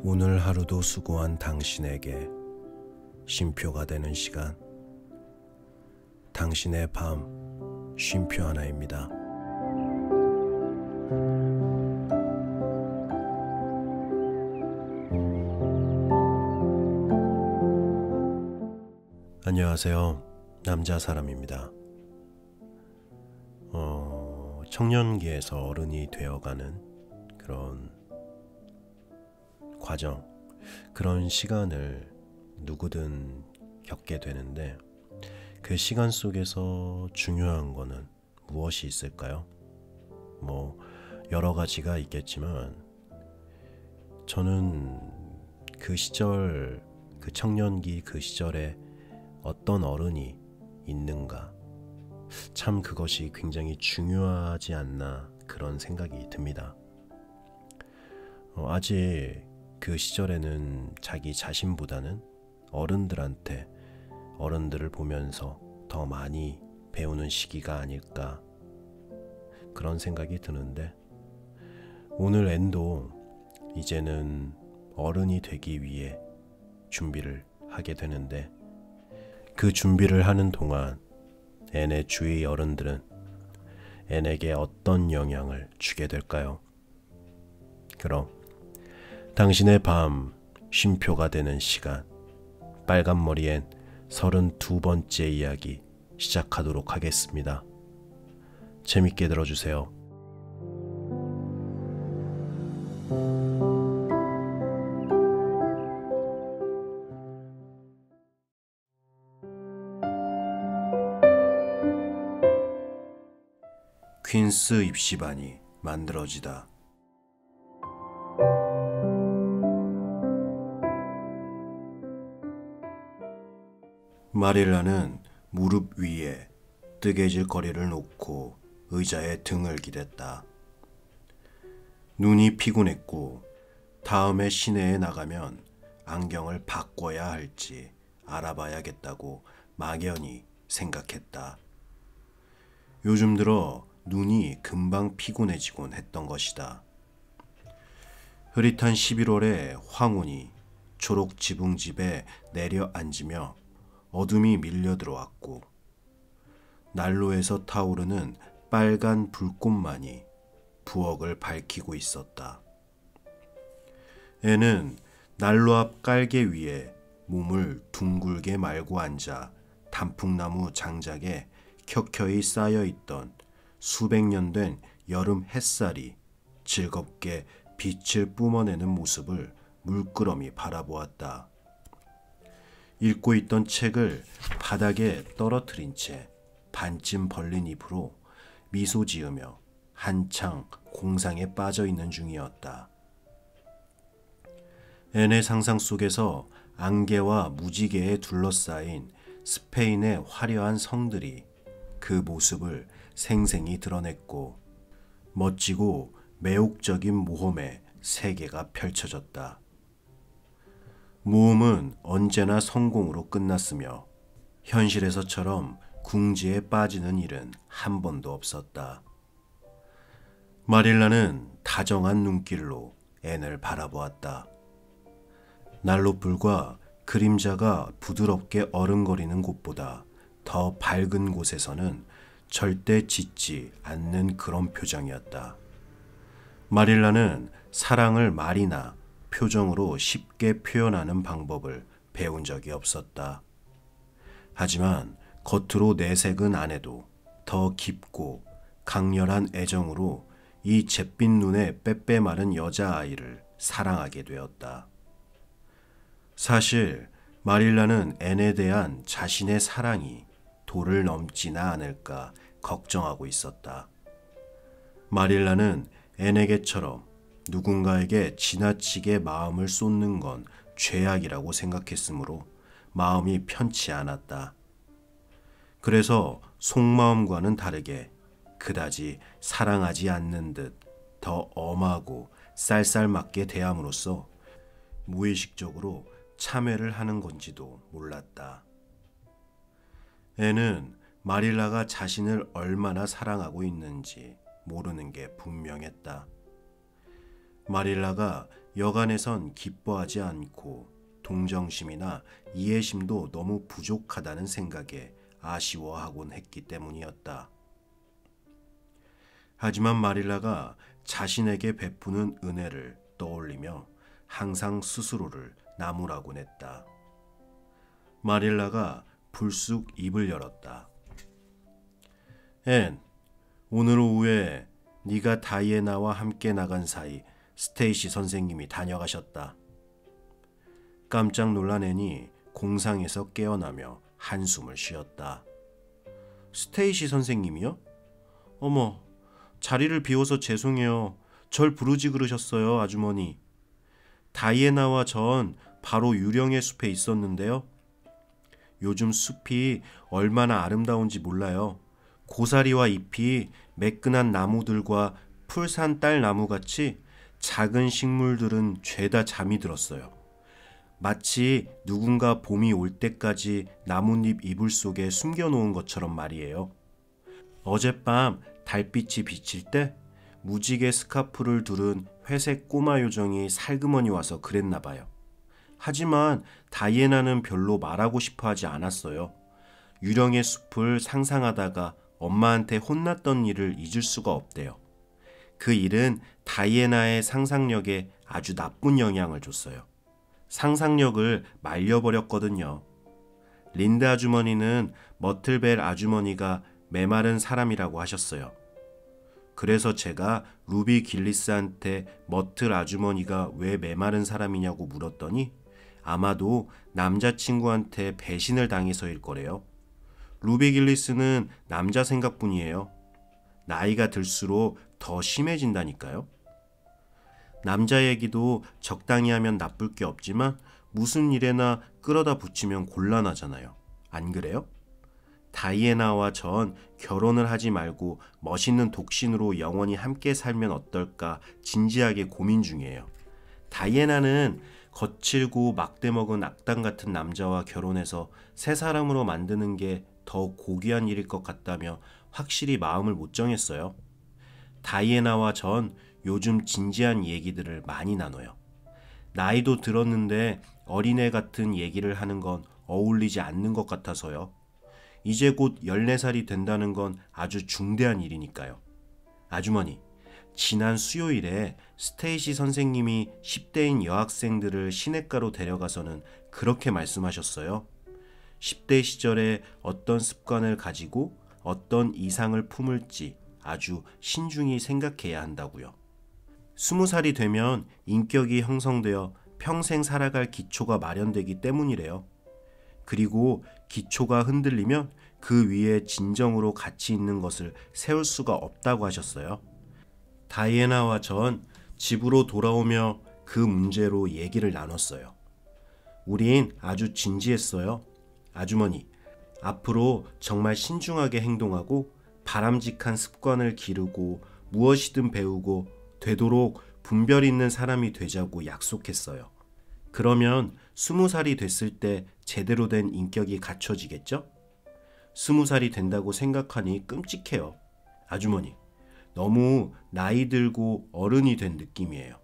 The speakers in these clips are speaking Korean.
오늘 하루도 수고한 당신에게 쉼표가 되는 시간, 당신의 밤 쉼표 하나입니다. 안녕하세요. 남자 사람입니다. 청년기에서 어른이 되어가는 그런 과정, 그런 시간을 누구든 겪게 되는데, 그 시간 속에서 중요한 거는 무엇이 있을까요? 여러 가지가 있겠지만, 저는 그 시절, 그 청년기 그 시절에 어떤 어른이 있는가, 참 그것이 굉장히 중요하지 않나, 그런 생각이 듭니다. 아직 그 시절에는 자기 자신보다는 어른들을 보면서 더 많이 배우는 시기가 아닐까, 그런 생각이 드는데, 오늘 앤도 이제는 어른이 되기 위해 준비를 하게 되는데, 그 준비를 하는 동안 앤의 주위 어른들은 앤에게 어떤 영향을 주게 될까요? 그럼 당신의 밤 쉼표가 되는 시간, 빨간머리 앤 32번째 이야기 시작하도록 하겠습니다. 재밌게 들어주세요. 퀸스 입시반이 만들어지다. 마릴라는 무릎 위에 뜨개질 거리를 놓고 의자에 등을 기댔다. 눈이 피곤했고 다음에 시내에 나가면 안경을 바꿔야 할지 알아봐야겠다고 막연히 생각했다. 요즘 들어 눈이 금방 피곤해지곤 했던 것이다. 흐릿한 11월에 황혼이 초록 지붕집에 내려앉으며 어둠이 밀려 들어왔고, 난로에서 타오르는 빨간 불꽃만이 부엌을 밝히고 있었다. 애는 난로 앞 깔개 위에 몸을 둥글게 말고 앉아 단풍나무 장작에 켜켜이 쌓여있던 수백 년 된 여름 햇살이 즐겁게 빛을 뿜어내는 모습을 물끄러미 바라보았다. 읽고 있던 책을 바닥에 떨어뜨린 채 반쯤 벌린 입으로 미소 지으며 한창 공상에 빠져있는 중이었다. 앤의 상상 속에서 안개와 무지개에 둘러싸인 스페인의 화려한 성들이 그 모습을 생생히 드러냈고, 멋지고 매혹적인 모험의 세계가 펼쳐졌다. 모험은 언제나 성공으로 끝났으며 현실에서처럼 궁지에 빠지는 일은 한 번도 없었다. 마릴라는 다정한 눈길로 앤을 바라보았다. 난로불과 그림자가 부드럽게 어른거리는 곳보다 더 밝은 곳에서는 절대 짖지 않는 그런 표정이었다. 마릴라는 사랑을 말이나 표정으로 쉽게 표현하는 방법을 배운 적이 없었다. 하지만 겉으로 내색은 안 해도 더 깊고 강렬한 애정으로 이 잿빛 눈에 빼빼 마른 여자아이를 사랑하게 되었다. 사실 마릴라는 앤에 대한 자신의 사랑이 도를 넘지나 않을까 걱정하고 있었다. 마릴라는 앤에게처럼 누군가에게 지나치게 마음을 쏟는 건 죄악이라고 생각했으므로 마음이 편치 않았다. 그래서 속마음과는 다르게 그다지 사랑하지 않는 듯 더 엄하고 쌀쌀맞게 대함으로써 무의식적으로 참회를 하는 건지도 몰랐다. 앤은 마릴라가 자신을 얼마나 사랑하고 있는지 모르는 게 분명했다. 마릴라가 여간에선 기뻐하지 않고 동정심이나 이해심도 너무 부족하다는 생각에 아쉬워하곤 했기 때문이었다. 하지만 마릴라가 자신에게 베푸는 은혜를 떠올리며 항상 스스로를 나무라곤 했다. 마릴라가 불쑥 입을 열었다. 앤, 오늘 오후에 네가 다이애나와 함께 나간 사이 스테이시 선생님이 다녀가셨다. 깜짝 놀란 앤이 공상에서 깨어나며 한숨을 쉬었다. 스테이시 선생님이요? 어머, 자리를 비워서 죄송해요. 절 부르지 그러셨어요, 아주머니. 다이애나와 전 바로 유령의 숲에 있었는데요. 요즘 숲이 얼마나 아름다운지 몰라요. 고사리와 잎이 매끈한 나무들과 풀산 딸나무같이 작은 식물들은 죄다 잠이 들었어요. 마치 누군가 봄이 올 때까지 나뭇잎 이불 속에 숨겨놓은 것처럼 말이에요. 어젯밤 달빛이 비칠 때 무지개 스카프를 두른 회색 꼬마 요정이 살그머니 와서 그랬나 봐요. 하지만 다이애나는 별로 말하고 싶어 하지 않았어요. 유령의 숲을 상상하다가 엄마한테 혼났던 일을 잊을 수가 없대요. 그 일은 다이애나의 상상력에 아주 나쁜 영향을 줬어요. 상상력을 말려버렸거든요. 린드 아주머니는 머틀벨 아주머니가 메마른 사람이라고 하셨어요. 그래서 제가 루비 길리스한테 머틀 아주머니가 왜 메마른 사람이냐고 물었더니 아마도 남자친구한테 배신을 당해서일 거래요. 루비 길리스는 남자 생각뿐이에요. 나이가 들수록 더 심해진다니까요. 남자 얘기도 적당히 하면 나쁠 게 없지만 무슨 일에나 끌어다 붙이면 곤란하잖아요. 안 그래요? 다이애나와 전 결혼을 하지 말고 멋있는 독신으로 영원히 함께 살면 어떨까 진지하게 고민 중이에요. 다이애나는 거칠고 막대먹은 악당 같은 남자와 결혼해서 새 사람으로 만드는 게 더 고귀한 일일 것 같다며 확실히 마음을 못 정했어요. 다이애나와 전 요즘 진지한 얘기들을 많이 나눠요. 나이도 들었는데 어린애 같은 얘기를 하는 건 어울리지 않는 것 같아서요. 이제 곧 14살이 된다는 건 아주 중대한 일이니까요. 아주머니, 지난 수요일에 스테이시 선생님이 10대인 여학생들을 시냇가로 데려가서는 그렇게 말씀하셨어요. 10대 시절에 어떤 습관을 가지고 어떤 이상을 품을지 아주 신중히 생각해야 한다고요. 20살이 되면 인격이 형성되어 평생 살아갈 기초가 마련되기 때문이래요. 그리고 기초가 흔들리면 그 위에 진정으로 가치 있는 것을 세울 수가 없다고 하셨어요. 다이애나와 전 집으로 돌아오며 그 문제로 얘기를 나눴어요. 우린 아주 진지했어요. 아주머니, 앞으로 정말 신중하게 행동하고 바람직한 습관을 기르고 무엇이든 배우고 되도록 분별 있는 사람이 되자고 약속했어요. 그러면 20살이 됐을 때 제대로 된 인격이 갖춰지겠죠? 20살이 된다고 생각하니 끔찍해요. 아주머니, 너무 나이 들고 어른이 된 느낌이에요.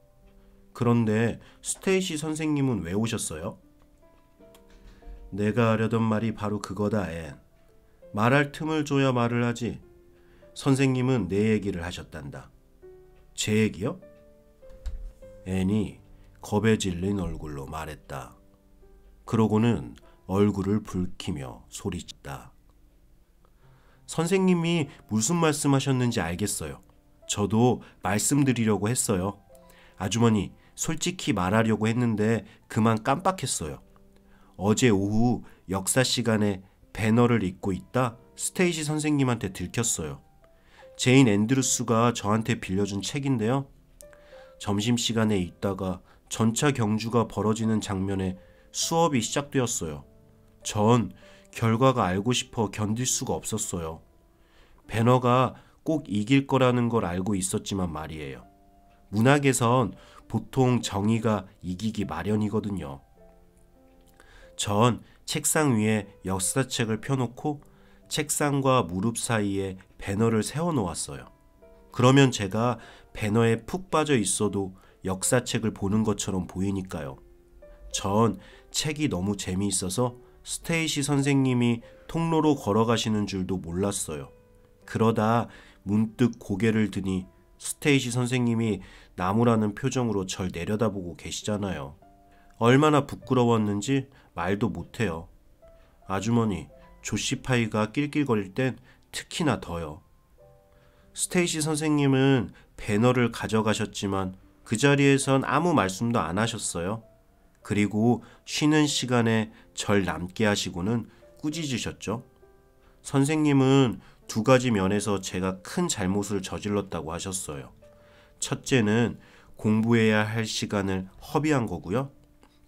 그런데 스테이시 선생님은 왜 오셨어요? 내가 하려던 말이 바로 그거다, 앤. 말할 틈을 줘야 말을 하지. 선생님은 내 얘기를 하셨단다. 제 얘기요? 앤이 겁에 질린 얼굴로 말했다. 그러고는 얼굴을 붉히며 소리쳤다. 선생님이 무슨 말씀하셨는지 알겠어요. 저도 말씀드리려고 했어요. 아주머니, 솔직히 말하려고 했는데 그만 깜빡했어요. 어제 오후 역사 시간에 배너를 읽고 있다 스테이시 선생님한테 들켰어요. 제인 앤드루스가 저한테 빌려준 책인데요. 점심시간에 읽다가 전차 경주가 벌어지는 장면에 수업이 시작되었어요. 전 결과가 알고 싶어 견딜 수가 없었어요. 배너가 꼭 이길 거라는 걸 알고 있었지만 말이에요. 문학에선 보통 정의가 이기기 마련이거든요. 전 책상 위에 역사책을 펴놓고 책상과 무릎 사이에 배너를 세워놓았어요. 그러면 제가 배너에 푹 빠져 있어도 역사책을 보는 것처럼 보이니까요. 전 책이 너무 재미있어서 스테이시 선생님이 통로로 걸어가시는 줄도 몰랐어요. 그러다 문득 고개를 드니 스테이시 선생님이 나무라는 표정으로 절 내려다보고 계시잖아요. 얼마나 부끄러웠는지 말도 못해요. 아주머니, 조시파이가 낄낄거릴 땐 특히나 더요. 스테이시 선생님은 배너를 가져가셨지만 그 자리에선 아무 말씀도 안 하셨어요. 그리고 쉬는 시간에 절 남게 하시고는 꾸짖으셨죠. 선생님은 두 가지 면에서 제가 큰 잘못을 저질렀다고 하셨어요. 첫째는 공부해야 할 시간을 허비한 거고요.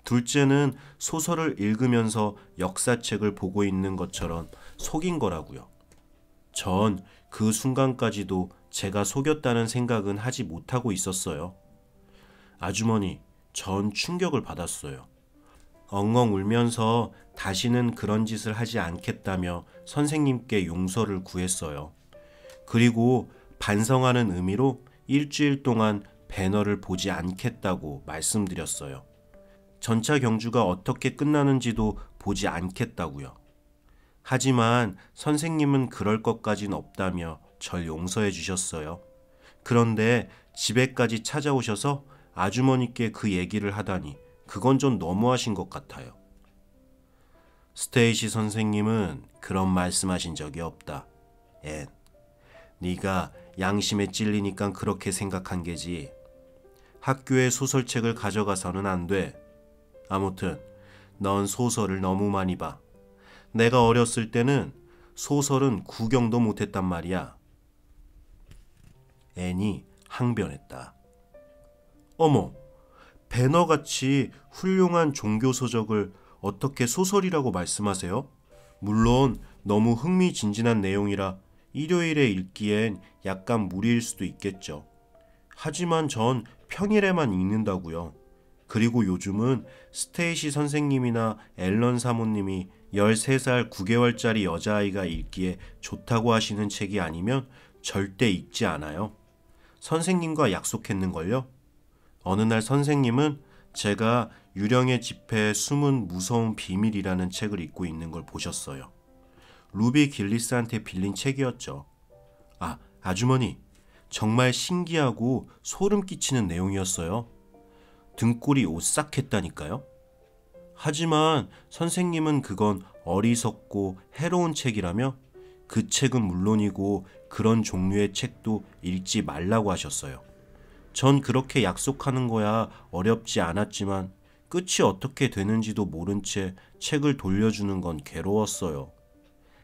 둘째는 소설을 읽으면서 역사책을 보고 있는 것처럼 속인 거라고요. 전 그 순간까지도 제가 속였다는 생각은 하지 못하고 있었어요. 아주머니, 전 충격을 받았어요. 엉엉 울면서 다시는 그런 짓을 하지 않겠다며 선생님께 용서를 구했어요. 그리고 반성하는 의미로 일주일 동안 배너를 보지 않겠다고 말씀드렸어요. 전차 경주가 어떻게 끝나는지도 보지 않겠다고요. 하지만 선생님은 그럴 것까진 없다며 절 용서해 주셨어요. 그런데 집에까지 찾아오셔서 아주머니께 그 얘기를 하다니 그건 좀 너무하신 것 같아요. 스테이시 선생님은 그런 말씀하신 적이 없다. 앤, 네가 양심에 찔리니까 그렇게 생각한 게지. 학교에 소설책을 가져가서는 안 돼. 아무튼 넌 소설을 너무 많이 봐. 내가 어렸을 때는 소설은 구경도 못했단 말이야. 앤이 항변했다. 어머, 배너같이 훌륭한 종교서적을 어떻게 소설이라고 말씀하세요? 물론 너무 흥미진진한 내용이라 일요일에 읽기엔 약간 무리일 수도 있겠죠. 하지만 전 평일에만 읽는다고요. 그리고 요즘은 스테이시 선생님이나 앨런 사모님이 13살 9개월짜리 여자아이가 읽기에 좋다고 하시는 책이 아니면 절대 읽지 않아요. 선생님과 약속했는걸요. 어느 날 선생님은 제가 유령의 집에 숨은 무서운 비밀이라는 책을 읽고 있는 걸 보셨어요. 루비 길리스한테 빌린 책이었죠. 아, 아주머니, 정말 신기하고 소름 끼치는 내용이었어요. 등골이 오싹했다니까요. 하지만 선생님은 그건 어리석고 해로운 책이라며 그 책은 물론이고 그런 종류의 책도 읽지 말라고 하셨어요. 전 그렇게 약속하는 거야 어렵지 않았지만 끝이 어떻게 되는지도 모른 채 책을 돌려주는 건 괴로웠어요.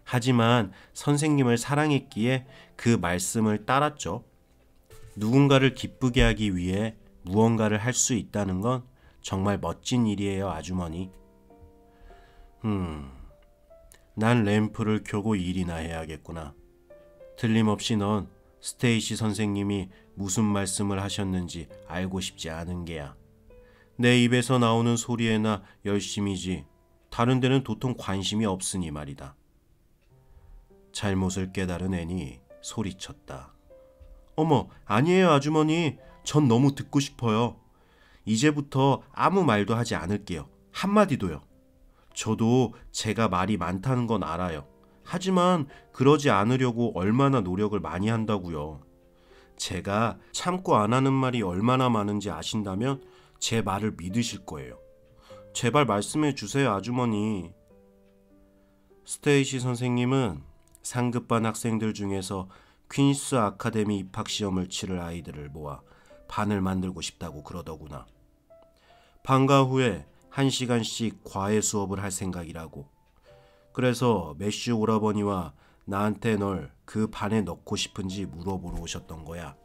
하지만 선생님을 사랑했기에 그 말씀을 따랐죠. 누군가를 기쁘게 하기 위해 무언가를 할 수 있다는 건 정말 멋진 일이에요, 아주머니. 난 램프를 켜고 일이나 해야겠구나. 틀림없이 넌 스테이시 선생님이 무슨 말씀을 하셨는지 알고 싶지 않은 게야. 내 입에서 나오는 소리에나 열심이지 다른 데는 도통 관심이 없으니 말이다. 잘못을 깨달은 앤이 소리쳤다. 어머, 아니에요, 아주머니. 전 너무 듣고 싶어요. 이제부터 아무 말도 하지 않을게요. 한마디도요. 저도 제가 말이 많다는 건 알아요. 하지만 그러지 않으려고 얼마나 노력을 많이 한다고요. 제가 참고 안 하는 말이 얼마나 많은지 아신다면 제 말을 믿으실 거예요. 제발 말씀해 주세요, 아주머니. 스테이시 선생님은 상급반 학생들 중에서 퀸스 아카데미 입학시험을 치를 아이들을 모아 반을 만들고 싶다고 그러더구나. 방과 후에 1시간씩 과외 수업을 할 생각이라고. 그래서 매슈 오라버니와 나한테 널 그 반에 넣고 싶은지 물어보러 오셨던 거야.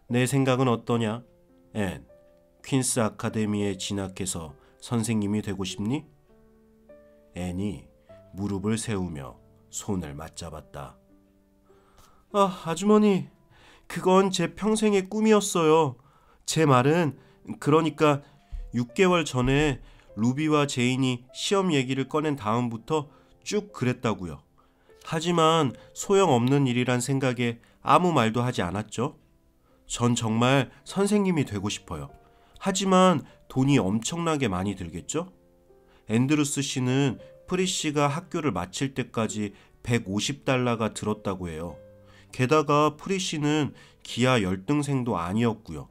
내 생각은 어떠냐? 앤, 퀸스 아카데미에 진학해서 선생님이 되고 싶니? 앤이 무릎을 세우며 손을 맞잡았다. 아, 아주머니, 그건 제 평생의 꿈이었어요. 제 말은 그러니까 6개월 전에 루비와 제인이 시험 얘기를 꺼낸 다음부터 쭉 그랬다고요. 하지만 소용없는 일이란 생각에 아무 말도 하지 않았죠. 전 정말 선생님이 되고 싶어요. 하지만 돈이 엄청나게 많이 들겠죠? 앤드루스 씨는 프리 씨가 학교를 마칠 때까지 150달러가 들었다고 해요. 게다가 프리 씨는 기아 열등생도 아니었고요.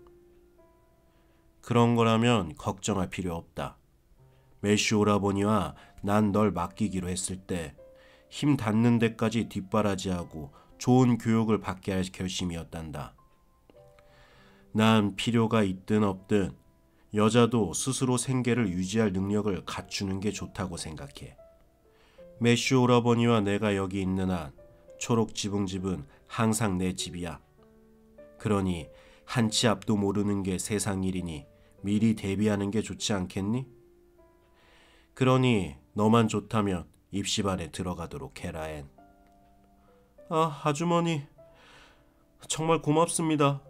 그런 거라면 걱정할 필요 없다. 매슈 오라버니와 난 널 맡기기로 했을 때 힘 닿는 데까지 뒷바라지하고 좋은 교육을 받게 할 결심이었단다. 난 필요가 있든 없든 여자도 스스로 생계를 유지할 능력을 갖추는 게 좋다고 생각해. 매슈 오라버니와 내가 여기 있는 한 초록 지붕집은 항상 내 집이야. 그러니 한 치 앞도 모르는 게 세상 일이니 미리 대비하는 게 좋지 않겠니? 그러니 너만 좋다면 입시반에 들어가도록 해라, 앤. 아, 아주머니, 정말 고맙습니다.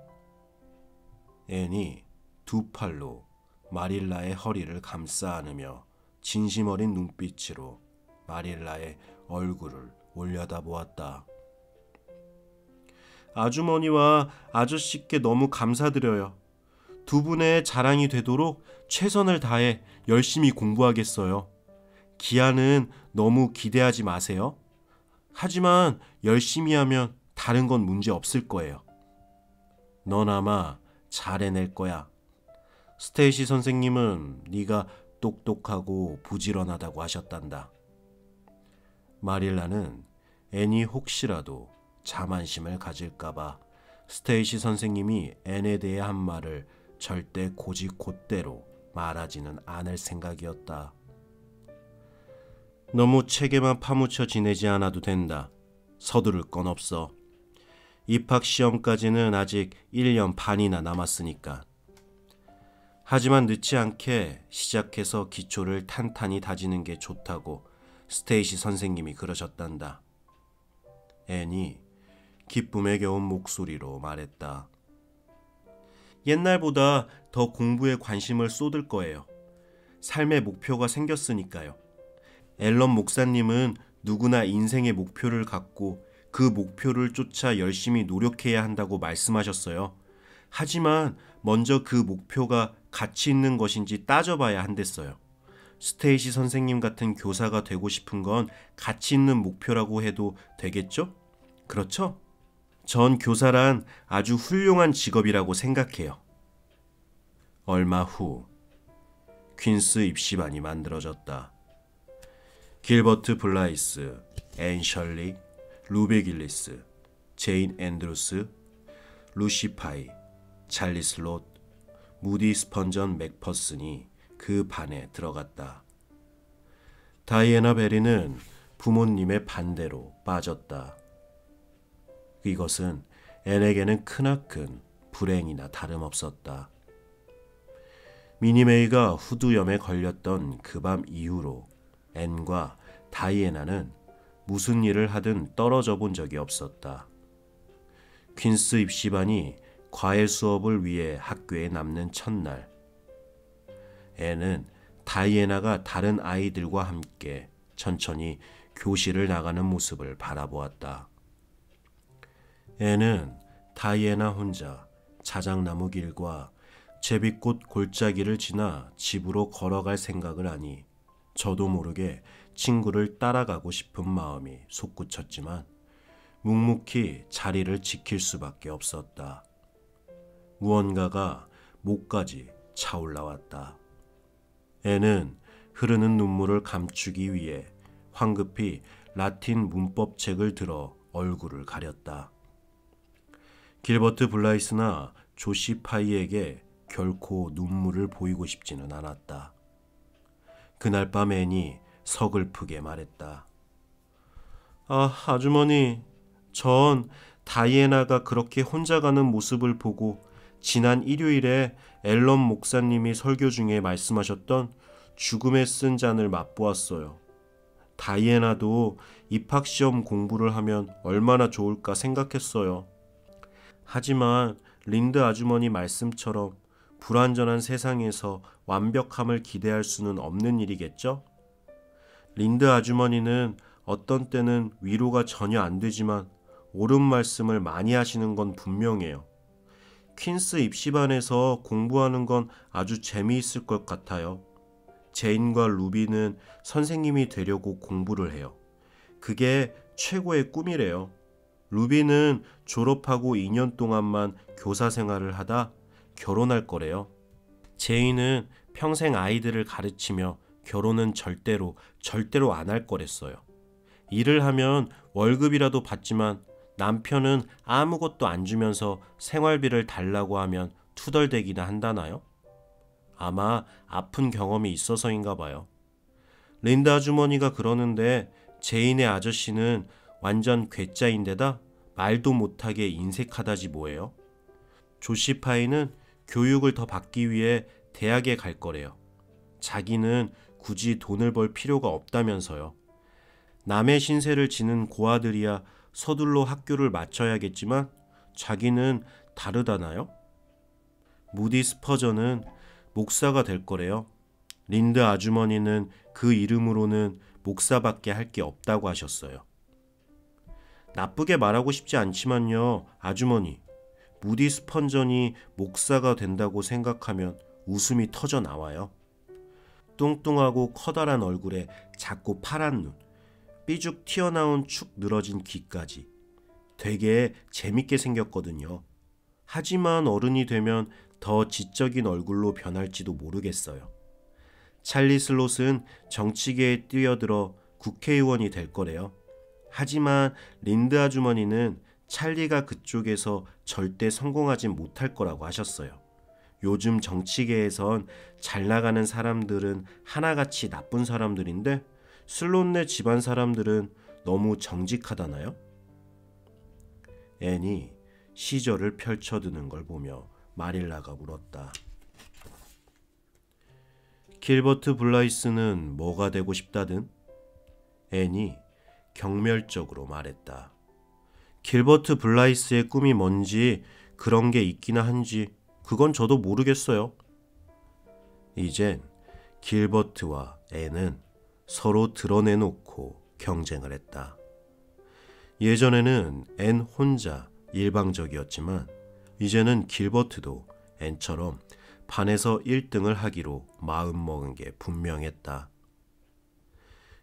앤이 두 팔로 마릴라의 허리를 감싸 안으며 진심 어린 눈빛으로 마릴라의 얼굴을 올려다보았다. 아주머니와 아저씨께 너무 감사드려요. 두 분의 자랑이 되도록 최선을 다해 열심히 공부하겠어요. 기아는 너무 기대하지 마세요. 하지만 열심히 하면 다른 건 문제 없을 거예요. 넌 아마 잘 해낼 거야. 스테이시 선생님은 네가 똑똑하고 부지런하다고 하셨단다. 마릴라는 앤이 혹시라도 자만심을 가질까봐 스테이시 선생님이 앤에 대해 한 말을 절대 곧이곧대로 말하지는 않을 생각이었다. 너무 책에만 파묻혀 지내지 않아도 된다. 서두를 건 없어. 입학시험까지는 아직 1년 반이나 남았으니까. 하지만 늦지 않게 시작해서 기초를 탄탄히 다지는 게 좋다고 스테이시 선생님이 그러셨단다. 앤이 기쁨에 겨운 목소리로 말했다. 옛날보다 더 공부에 관심을 쏟을 거예요. 삶의 목표가 생겼으니까요. 앨런 목사님은 누구나 인생의 목표를 갖고 그 목표를 쫓아 열심히 노력해야 한다고 말씀하셨어요. 하지만 먼저 그 목표가 가치 있는 것인지 따져봐야 한댔어요. 스테이시 선생님 같은 교사가 되고 싶은 건 가치 있는 목표라고 해도 되겠죠? 그렇죠? 전 교사란 아주 훌륭한 직업이라고 생각해요. 얼마 후 퀸스 입시반이 만들어졌다. 길버트 블라이스, 앤 셜리, 루비 길리스, 제인 앤드루스, 루시 파이, 찰리스 롯, 무디 스펀전 맥퍼슨이 그 반에 들어갔다. 다이애나 베리는 부모님의 반대로 빠졌다. 이것은 앤에게는 크나큰 불행이나 다름없었다. 미니메이가 후두염에 걸렸던 그 밤 이후로 앤과 다이애나는 무슨 일을 하든 떨어져 본 적이 없었다. 퀸스 입시반이 과외 수업을 위해 학교에 남는 첫날, 앤은 다이애나가 다른 아이들과 함께 천천히 교실을 나가는 모습을 바라보았다. 앤은 다이애나 혼자 자작나무 길과 제비꽃 골짜기를 지나 집으로 걸어갈 생각을 하니 저도 모르게 친구를 따라가고 싶은 마음이 솟구쳤지만 묵묵히 자리를 지킬 수밖에 없었다. 무언가가 목까지 차올라왔다. 앤은 흐르는 눈물을 감추기 위해 황급히 라틴 문법책을 들어 얼굴을 가렸다. 길버트 블라이스나 조시 파이에게 결코 눈물을 보이고 싶지는 않았다. 그날 밤 앤이 서글프게 말했다. 아, 아주머니, 전 다이애나가 그렇게 혼자 가는 모습을 보고 지난 일요일에 앨런 목사님이 설교 중에 말씀하셨던 죽음에 쓴 잔을 맛보았어요. 다이애나도 입학시험 공부를 하면 얼마나 좋을까 생각했어요. 하지만 린드 아주머니 말씀처럼 불완전한 세상에서 완벽함을 기대할 수는 없는 일이겠죠? 린드 아주머니는 어떤 때는 위로가 전혀 안 되지만 옳은 말씀을 많이 하시는 건 분명해요. 퀸스 입시반에서 공부하는 건 아주 재미있을 것 같아요. 제인과 루비는 선생님이 되려고 공부를 해요. 그게 최고의 꿈이래요. 루비는 졸업하고 2년 동안만 교사 생활을 하다 결혼할 거래요. 제인은 평생 아이들을 가르치며 결혼은 절대로 안 할 거랬어요. 일을 하면 월급이라도 받지만 남편은 아무것도 안 주면서 생활비를 달라고 하면 투덜대기나 한다나요? 아마 아픈 경험이 있어서인가 봐요. 린다 아주머니가 그러는데 제인의 아저씨는 완전 괴짜인데다 말도 못하게 인색하다지 뭐예요. 조시 파이는 교육을 더 받기 위해 대학에 갈 거래요. 자기는 굳이 돈을 벌 필요가 없다면서요. 남의 신세를 지는 고아들이야 서둘러 학교를 마쳐야겠지만 자기는 다르다나요? 무디 스퍼전은 목사가 될 거래요. 린드 아주머니는 그 이름으로는 목사밖에 할 게 없다고 하셨어요. 나쁘게 말하고 싶지 않지만요, 아주머니. 무디 스펀전이 목사가 된다고 생각하면 웃음이 터져 나와요. 뚱뚱하고 커다란 얼굴에 작고 파란 눈, 삐죽 튀어나온 축 늘어진 귀까지 되게 재밌게 생겼거든요. 하지만 어른이 되면 더 지적인 얼굴로 변할지도 모르겠어요. 찰리 슬롯은 정치계에 뛰어들어 국회의원이 될 거래요. 하지만 린드 아주머니는 찰리가 그쪽에서 절대 성공하진 못할 거라고 하셨어요. 요즘 정치계에선 잘 나가는 사람들은 하나같이 나쁜 사람들인데 슬롯네 집안 사람들은 너무 정직하다나요? 앤이 시절을 펼쳐드는 걸 보며 마릴라가 물었다. 길버트 블라이스는 뭐가 되고 싶다든? 앤이 경멸적으로 말했다. 길버트 블라이스의 꿈이 뭔지 그런 게 있기나 한지 그건 저도 모르겠어요. 이젠 길버트와 앤은 서로 드러내놓고 경쟁을 했다. 예전에는 앤 혼자 일방적이었지만 이제는 길버트도 앤처럼 반에서 1등을 하기로 마음먹은 게 분명했다.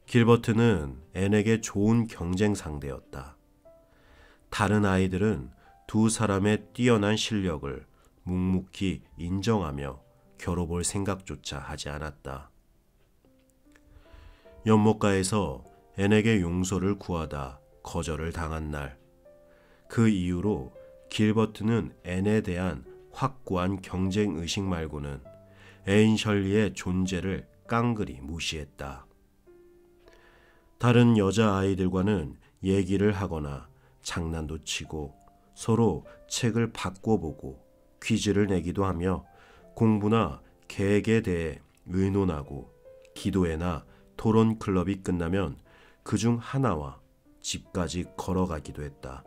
길버트는 앤에게 좋은 경쟁 상대였다. 다른 아이들은 두 사람의 뛰어난 실력을 묵묵히 인정하며 겨뤄볼 생각조차 하지 않았다. 연못가에서 앤에게 용서를 구하다 거절을 당한 날, 그 이후로 길버트는 앤에 대한 확고한 경쟁의식 말고는 앤 셜리의 존재를 깡그리 무시했다. 다른 여자아이들과는 얘기를 하거나 장난도 치고 서로 책을 바꿔보고 퀴즈를 내기도 하며 공부나 계획에 대해 의논하고 기도회나 토론 클럽이 끝나면 그중 하나와 집까지 걸어가기도 했다.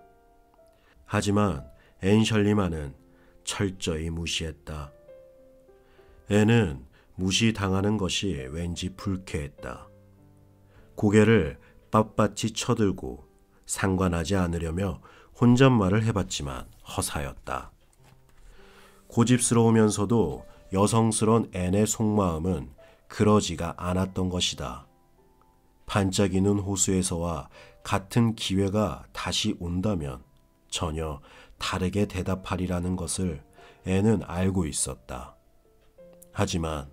하지만 앤 셜리만은 철저히 무시했다. 앤은 무시당하는 것이 왠지 불쾌했다. 고개를 빳빳이 쳐들고 상관하지 않으려며 혼잣말을 해봤지만 허사였다. 고집스러우면서도 여성스러운 앤의 속마음은 그러지가 않았던 것이다. 반짝이는 호수에서와 같은 기회가 다시 온다면 전혀 다르게 대답하리라는 것을 앤은 알고 있었다. 하지만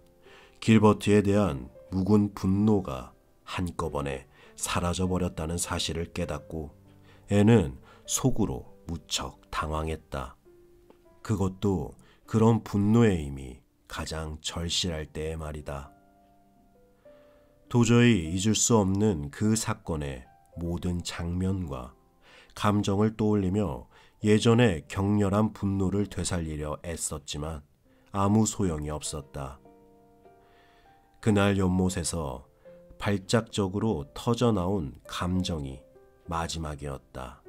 길버트에 대한 묵은 분노가 한꺼번에 사라져버렸다는 사실을 깨닫고 앤은 속으로 무척 당황했다. 그것도 그런 분노의 힘이 가장 절실할 때의 말이다. 도저히 잊을 수 없는 그 사건의 모든 장면과 감정을 떠올리며 예전의 격렬한 분노를 되살리려 애썼지만 아무 소용이 없었다. 그날 연못에서 발작적으로 터져나온 감정이 마지막이었다.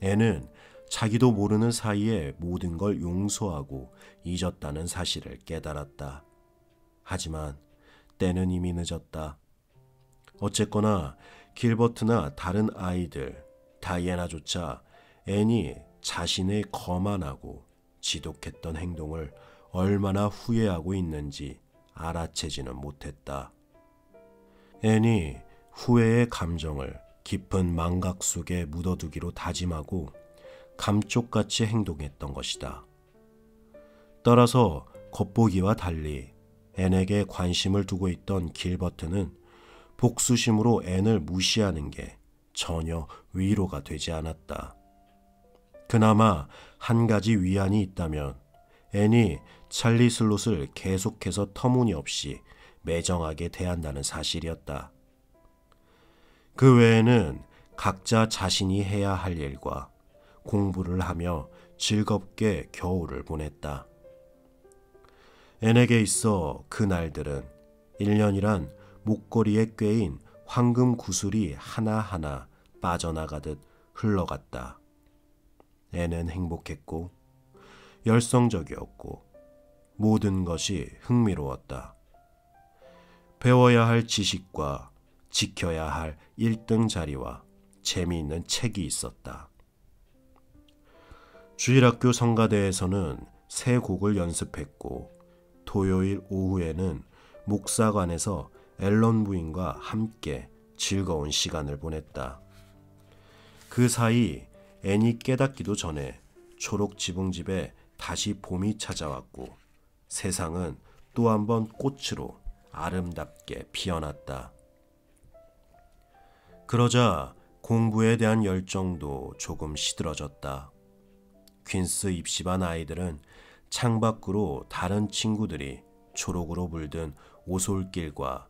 앤은 자기도 모르는 사이에 모든 걸 용서하고 잊었다는 사실을 깨달았다. 하지만 때는 이미 늦었다. 어쨌거나 길버트나 다른 아이들, 다이애나조차 앤이 자신의 거만하고 지독했던 행동을 얼마나 후회하고 있는지 알아채지는 못했다. 앤이 후회의 감정을 깊은 망각 속에 묻어두기로 다짐하고 감쪽같이 행동했던 것이다. 따라서 겉보기와 달리 앤에게 관심을 두고 있던 길버트는 복수심으로 앤을 무시하는 게 전혀 위로가 되지 않았다. 그나마 한 가지 위안이 있다면 앤이 찰리 슬롯을 계속해서 터무니없이 매정하게 대한다는 사실이었다. 그 외에는 각자 자신이 해야 할 일과 공부를 하며 즐겁게 겨울을 보냈다. 앤에게 있어 그 날들은 1년이란 목걸이에 꿰인 황금 구슬이 하나하나 빠져나가듯 흘러갔다. 앤은 행복했고 열성적이었고 모든 것이 흥미로웠다. 배워야 할 지식과 지켜야 할 1등 자리와 재미있는 책이 있었다. 주일학교 성가대에서는 새 곡을 연습했고 토요일 오후에는 목사관에서 앨런 부인과 함께 즐거운 시간을 보냈다. 그 사이 앤이 깨닫기도 전에 초록 지붕집에 다시 봄이 찾아왔고 세상은 또 한 번 꽃으로 아름답게 피어났다. 그러자 공부에 대한 열정도 조금 시들어졌다. 퀸스 입시반 아이들은 창밖으로 다른 친구들이 초록으로 물든 오솔길과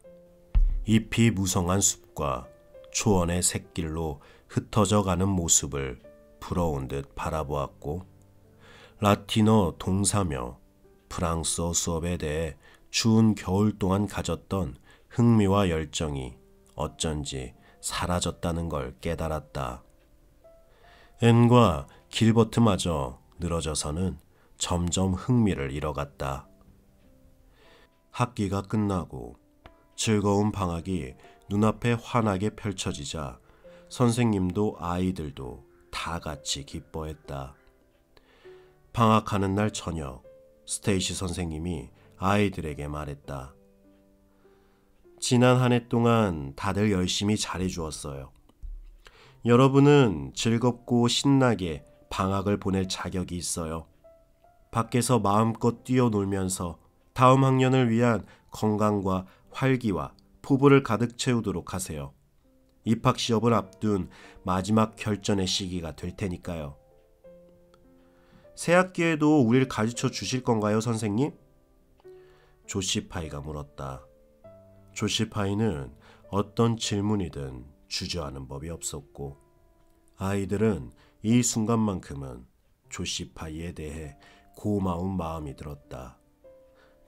잎이 무성한 숲과 초원의 샛길로 흩어져 가는 모습을 부러운 듯 바라보았고 라틴어 동사며 프랑스어 수업에 대해 추운 겨울 동안 가졌던 흥미와 열정이 어쩐지 사라졌다는 걸 깨달았다. 앤과 길버트마저 늘어져서는 점점 흥미를 잃어갔다. 학기가 끝나고 즐거운 방학이 눈앞에 환하게 펼쳐지자 선생님도 아이들도 다 같이 기뻐했다. 방학하는 날 저녁, 스테이시 선생님이 아이들에게 말했다. 지난 한 해 동안 다들 열심히 잘해주었어요. 여러분은 즐겁고 신나게 방학을 보낼 자격이 있어요. 밖에서 마음껏 뛰어놀면서 다음 학년을 위한 건강과 활기와 포부를 가득 채우도록 하세요. 입학시험을 앞둔 마지막 결전의 시기가 될 테니까요. 새 학기에도 우릴 가르쳐 주실 건가요, 선생님? 조시파이가 물었다. 조시파이는 어떤 질문이든 주저하는 법이 없었고 아이들은 이 순간만큼은 조시파이에 대해 고마운 마음이 들었다.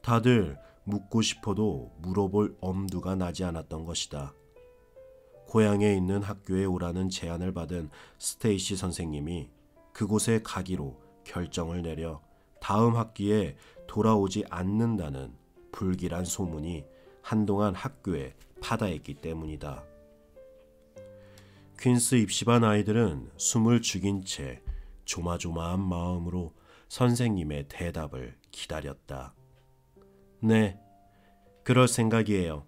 다들 묻고 싶어도 물어볼 엄두가 나지 않았던 것이다. 고향에 있는 학교에 오라는 제안을 받은 스테이시 선생님이 그곳에 가기로 결정을 내려 다음 학기에 돌아오지 않는다는 불길한 소문이 한동안 학교에 파다했기 때문이다. 퀸스 입시반 아이들은 숨을 죽인 채 조마조마한 마음으로 선생님의 대답을 기다렸다. 네, 그럴 생각이에요.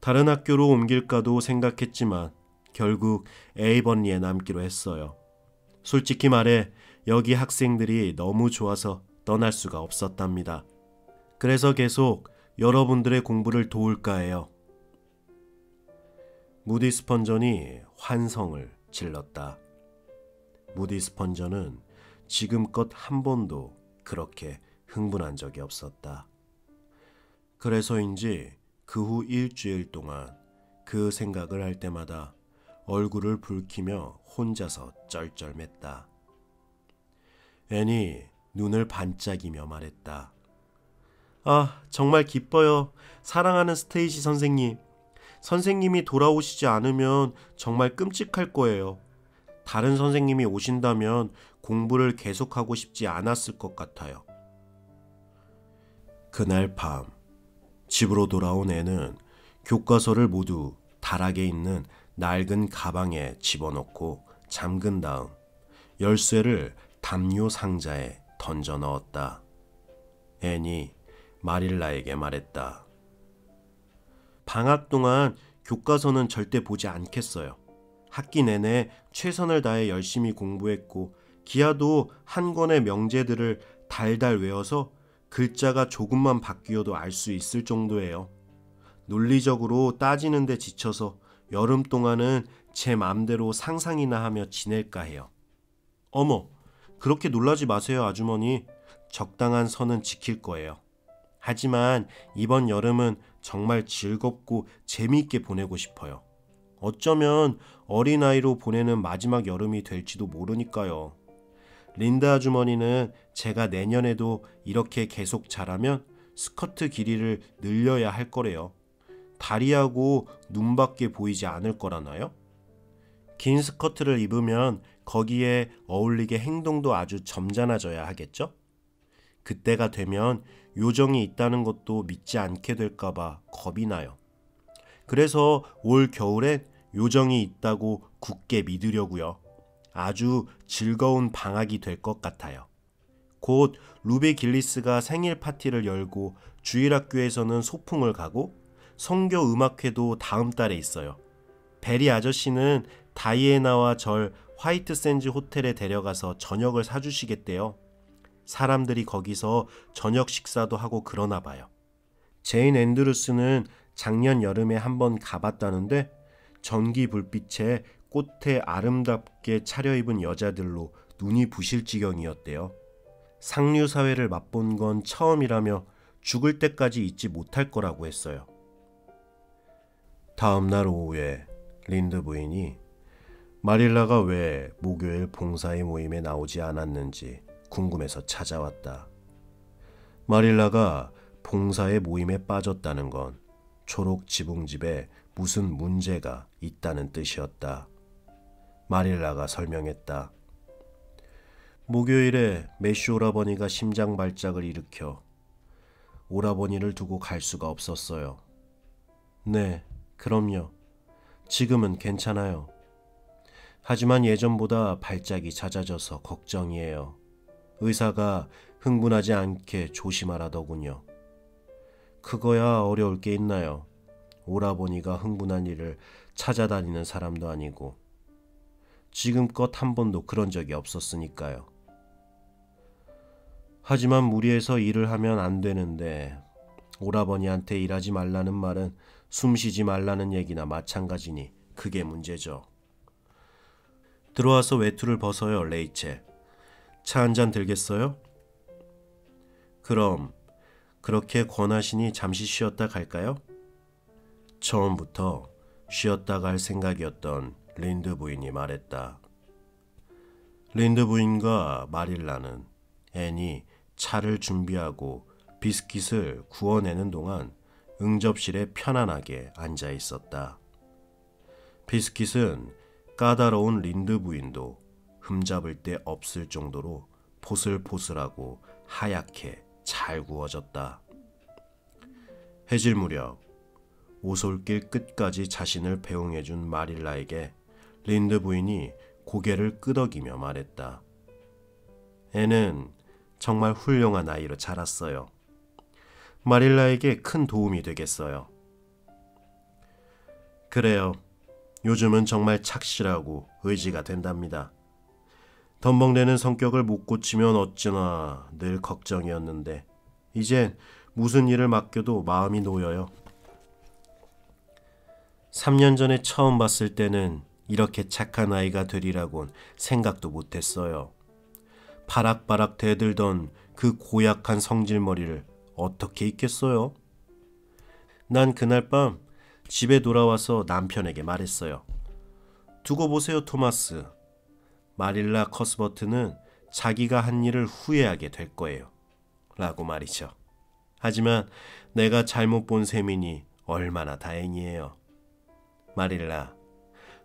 다른 학교로 옮길까도 생각했지만 결국 에이번리에 남기로 했어요. 솔직히 말해 여기 학생들이 너무 좋아서 떠날 수가 없었답니다. 그래서 계속 여러분들의 공부를 도울까 해요. 무디 스펀전이 환성을 질렀다. 무디 스펀전은 지금껏 한 번도 그렇게 흥분한 적이 없었다. 그래서인지 그 후 일주일 동안 그 생각을 할 때마다 얼굴을 붉히며 혼자서 쩔쩔맸다. 앤이 눈을 반짝이며 말했다. 아, 정말 기뻐요. 사랑하는 스테이시 선생님. 선생님이 돌아오시지 않으면 정말 끔찍할 거예요. 다른 선생님이 오신다면 공부를 계속하고 싶지 않았을 것 같아요. 그날 밤 집으로 돌아온 앤은 교과서를 모두 다락에 있는 낡은 가방에 집어넣고 잠근 다음 열쇠를 담요 상자에 던져 넣었다. 앤이 마릴라에게 말했다. 방학 동안 교과서는 절대 보지 않겠어요. 학기 내내 최선을 다해 열심히 공부했고 기하도 한 권의 명제들을 달달 외워서 글자가 조금만 바뀌어도 알 수 있을 정도예요. 논리적으로 따지는데 지쳐서 여름 동안은 제 맘대로 상상이나 하며 지낼까 해요. 어머, 그렇게 놀라지 마세요, 아주머니. 적당한 선은 지킬 거예요. 하지만 이번 여름은 정말 즐겁고 재미있게 보내고 싶어요. 어쩌면 어린아이로 보내는 마지막 여름이 될지도 모르니까요. 린다 아주머니는 제가 내년에도 이렇게 계속 자라면 스커트 길이를 늘려야 할 거래요. 다리하고 눈밖에 보이지 않을 거라나요? 긴 스커트를 입으면 거기에 어울리게 행동도 아주 점잖아져야 하겠죠? 그때가 되면 요정이 있다는 것도 믿지 않게 될까봐 겁이 나요. 그래서 올 겨울엔 요정이 있다고 굳게 믿으려고요. 아주 즐거운 방학이 될 것 같아요. 곧 루비 길리스가 생일 파티를 열고 주일학교에서는 소풍을 가고 성교 음악회도 다음 달에 있어요. 베리 아저씨는 다이애나와 절 화이트 샌즈 호텔에 데려가서 저녁을 사주시겠대요. 사람들이 거기서 저녁 식사도 하고 그러나 봐요. 제인 앤드루스는 작년 여름에 한번 가봤다는데 전기 불빛에 꽃에 아름답게 차려입은 여자들로 눈이 부실 지경이었대요. 상류 사회를 맛본 건 처음이라며 죽을 때까지 잊지 못할 거라고 했어요. 다음 날 오후에 린드 부인이 마릴라가 왜 목요일 봉사의 모임에 나오지 않았는지 궁금해서 찾아왔다. 마릴라가 봉사의 모임에 빠졌다는 건 초록 지붕집에 무슨 문제가 있다는 뜻이었다. 마릴라가 설명했다. 목요일에 매슈 오라버니가 심장 발작을 일으켜 오라버니를 두고 갈 수가 없었어요. 네, 그럼요. 지금은 괜찮아요. 하지만 예전보다 발작이 잦아져서 걱정이에요. 의사가 흥분하지 않게 조심하라더군요. 그거야 어려울 게 있나요? 오라버니가 흥분한 일을 찾아다니는 사람도 아니고 지금껏 한 번도 그런 적이 없었으니까요. 하지만 무리해서 일을 하면 안 되는데 오라버니한테 일하지 말라는 말은 숨 쉬지 말라는 얘기나 마찬가지니 그게 문제죠. 들어와서 외투를 벗어요, 레이첼. 차 한 잔 들겠어요? 그럼 그렇게 권하시니 잠시 쉬었다 갈까요? 처음부터 쉬었다 갈 생각이었던 린드 부인이 말했다. 린드 부인과 마릴라는 앤이 차를 준비하고 비스킷을 구워내는 동안 응접실에 편안하게 앉아 있었다. 비스킷은 까다로운 린드 부인도 흠잡을 데 없을 정도로 포슬포슬하고 하얗게 잘 구워졌다. 해질 무렵 오솔길 끝까지 자신을 배웅해준 마릴라에게 린드 부인이 고개를 끄덕이며 말했다. 애는 정말 훌륭한 아이로 자랐어요. 마릴라에게 큰 도움이 되겠어요. 그래요. 요즘은 정말 착실하고 의지가 된답니다. 덤벙대는 성격을 못 고치면 어쩌나 늘 걱정이었는데 이젠 무슨 일을 맡겨도 마음이 놓여요. 3년 전에 처음 봤을 때는 이렇게 착한 아이가 되리라곤 생각도 못했어요. 바락바락 대들던 그 고약한 성질머리를 어떻게 잊겠어요? 난 그날 밤 집에 돌아와서 남편에게 말했어요. 두고 보세요, 토마스. 마릴라 커스버트는 자기가 한 일을 후회하게 될 거예요. 라고 말이죠. 하지만 내가 잘못 본 셈이니 얼마나 다행이에요. 마릴라,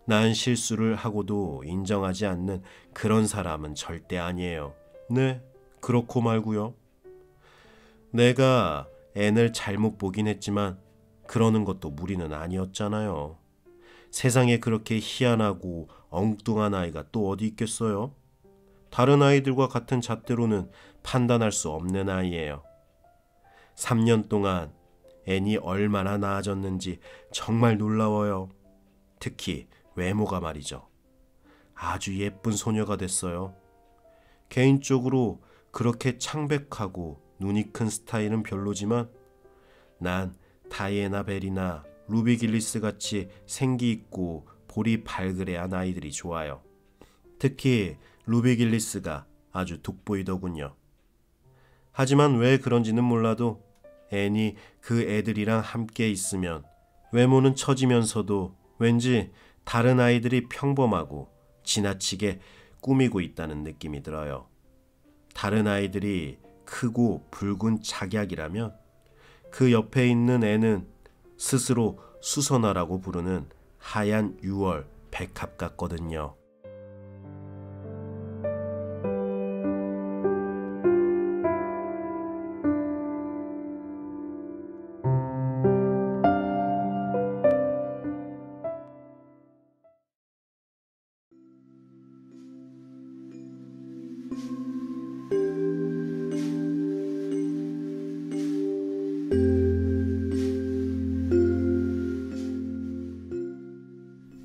난 실수를 하고도 인정하지 않는 그런 사람은 절대 아니에요. 네, 그렇고 말고요. 내가 앤을 잘못 보긴 했지만 그러는 것도 무리는 아니었잖아요. 세상에 그렇게 희한하고 엉뚱한 아이가 또 어디 있겠어요? 다른 아이들과 같은 잣대로는 판단할 수 없는 아이예요. 3년 동안 앤이 얼마나 나아졌는지 정말 놀라워요. 특히 외모가 말이죠. 아주 예쁜 소녀가 됐어요. 개인적으로 그렇게 창백하고 눈이 큰 스타일은 별로지만 난 다이애나 벨이나 루비 길리스 같이 생기 있고 볼이 발그레한 아이들이 좋아요. 특히 루비 길리스가 아주 돋보이더군요. 하지만 왜 그런지는 몰라도 앤이 그 애들이랑 함께 있으면 외모는 처지면서도 왠지 다른 아이들이 평범하고 지나치게 꾸미고 있다는 느낌이 들어요. 다른 아이들이 크고 붉은 작약이라면 그 옆에 있는 앤은 스스로 수선화라고 부르는 하얀 6월 백합 같거든요.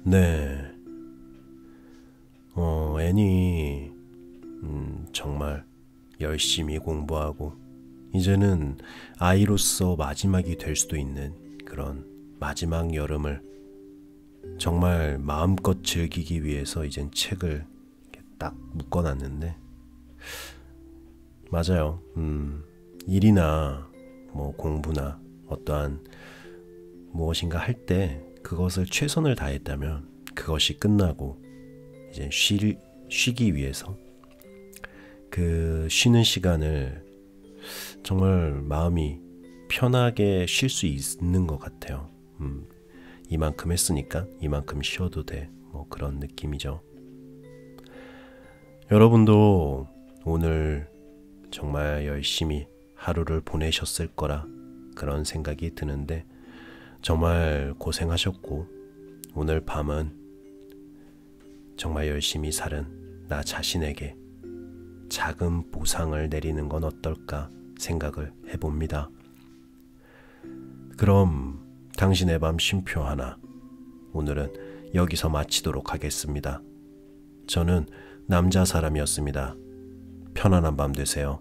네, 앤이 정말 열심히 공부하고 이제는 아이로서 마지막이 될 수도 있는 그런 마지막 여름을 정말 마음껏 즐기기 위해서 이젠 책을 이렇게 딱 묶어놨는데 맞아요. 일이나 뭐 공부나 어떠한 무엇인가 할 때 그것을 최선을 다했다면 그것이 끝나고 이제 쉬기 위해서 그 쉬는 시간을 정말 마음이 편하게 쉴 수 있는 것 같아요. 이만큼 했으니까 이만큼 쉬어도 돼. 뭐 그런 느낌이죠. 여러분도 오늘 정말 열심히 하루를 보내셨을 거라 그런 생각이 드는데 정말 고생하셨고 오늘 밤은 정말 열심히 살은 나 자신에게 작은 보상을 내리는 건 어떨까 생각을 해봅니다. 그럼 당신의 밤 쉼표 하나 오늘은 여기서 마치도록 하겠습니다. 저는 남자 사람이었습니다. 편안한 밤 되세요.